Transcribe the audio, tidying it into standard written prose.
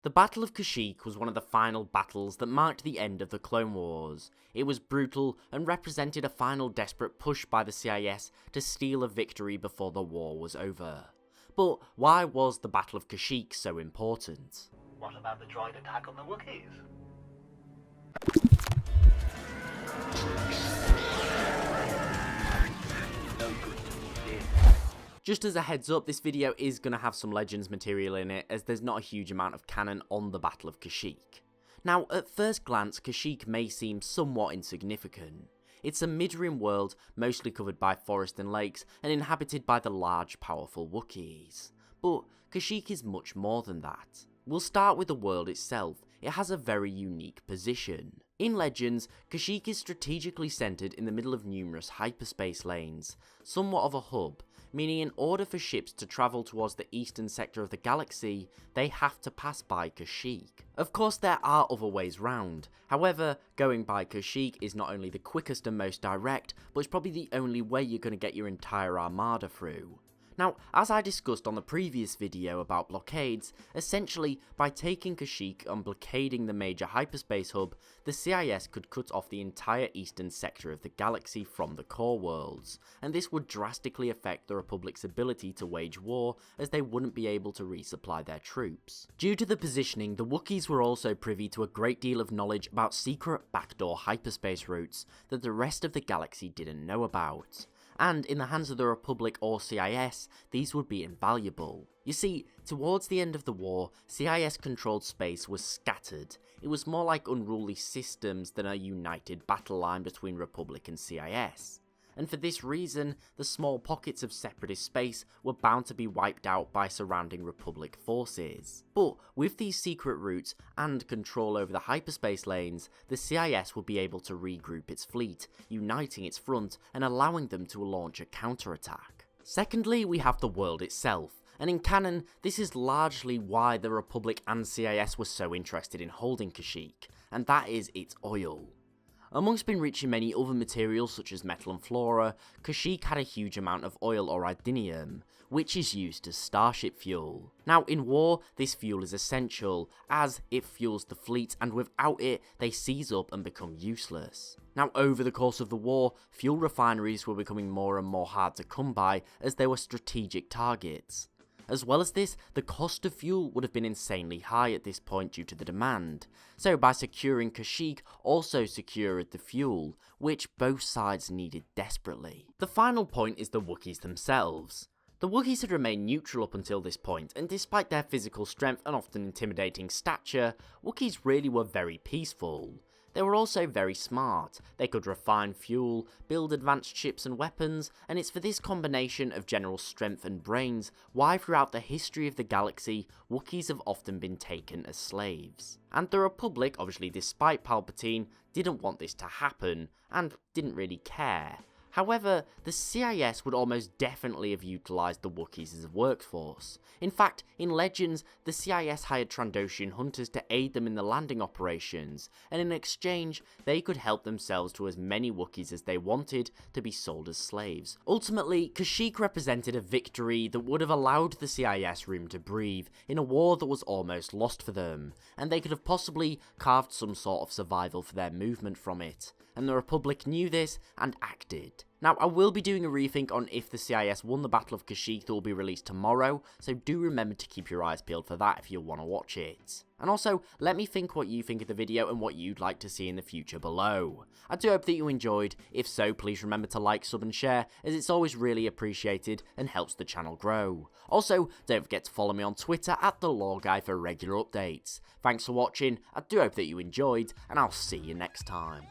The Battle of Kashyyyk was one of the final battles that marked the end of the Clone Wars. It was brutal and represented a final desperate push by the CIS to steal a victory before the war was over. But why was the Battle of Kashyyyk so important? What about the droid attack on the Wookiees? No good you did. Just as a heads up, this video is going to have some Legends material in it, as there's not a huge amount of canon on the Battle of Kashyyyk. Now, at first glance, Kashyyyk may seem somewhat insignificant. It's a mid-rim world, mostly covered by forest and lakes, and inhabited by the large, powerful Wookiees. But Kashyyyk is much more than that. We'll start with the world itself. It has a very unique position. In Legends, Kashyyyk is strategically centered in the middle of numerous hyperspace lanes, somewhat of a hub, meaning in order for ships to travel towards the eastern sector of the galaxy, they have to pass by Kashyyyk. Of course, there are other ways round. However, going by Kashyyyk is not only the quickest and most direct, but it's probably the only way you're going to get your entire armada through. Now, as I discussed on the previous video about blockades, essentially, by taking Kashyyyk and blockading the major hyperspace hub, the CIS could cut off the entire eastern sector of the galaxy from the core worlds, and this would drastically affect the Republic's ability to wage war, as they wouldn't be able to resupply their troops. Due to the positioning, the Wookiees were also privy to a great deal of knowledge about secret backdoor hyperspace routes that the rest of the galaxy didn't know about. And in the hands of the Republic or CIS, these would be invaluable. You see, towards the end of the war, CIS-controlled space was scattered. It was more like unruly systems than a united battle line between Republic and CIS. And for this reason, the small pockets of separatist space were bound to be wiped out by surrounding Republic forces. But with these secret routes and control over the hyperspace lanes, the CIS would be able to regroup its fleet, uniting its front and allowing them to launch a counterattack. Secondly, we have the world itself, and in canon, this is largely why the Republic and CIS were so interested in holding Kashyyyk, and that is its oil. Amongst enriching many other materials such as metal and flora, Kashyyyk had a huge amount of oil or idinium, which is used as starship fuel. Now in war, this fuel is essential, as it fuels the fleet, and without it, they seize up and become useless. Now over the course of the war, fuel refineries were becoming more and more hard to come by, as they were strategic targets. As well as this, the cost of fuel would have been insanely high at this point due to the demand, so by securing Kashyyyk also secured the fuel, which both sides needed desperately. The final point is the Wookiees themselves. The Wookiees had remained neutral up until this point, and despite their physical strength and often intimidating stature, Wookiees really were very peaceful. They were also very smart. They could refine fuel, build advanced ships and weapons, and it's for this combination of general strength and brains why throughout the history of the galaxy, Wookiees have often been taken as slaves. And the Republic, obviously despite Palpatine, didn't want this to happen, and didn't really care. However, the CIS would almost definitely have utilised the Wookiees as a workforce. In fact, in Legends, the CIS hired Trandoshan hunters to aid them in the landing operations, and in exchange, they could help themselves to as many Wookiees as they wanted to be sold as slaves. Ultimately, Kashyyyk represented a victory that would have allowed the CIS room to breathe in a war that was almost lost for them, and they could have possibly carved some sort of survival for their movement from it. And the Republic knew this and acted. Now, I will be doing a rethink on if the CIS won the Battle of Kashyyyk that will be released tomorrow, so do remember to keep your eyes peeled for that if you want to watch it. And also, let me think what you think of the video and what you'd like to see in the future below. I do hope that you enjoyed. If so, please remember to like, sub and share, as it's always really appreciated and helps the channel grow. Also, don't forget to follow me on Twitter at The Lore Guy for regular updates. Thanks for watching, I do hope that you enjoyed, and I'll see you next time.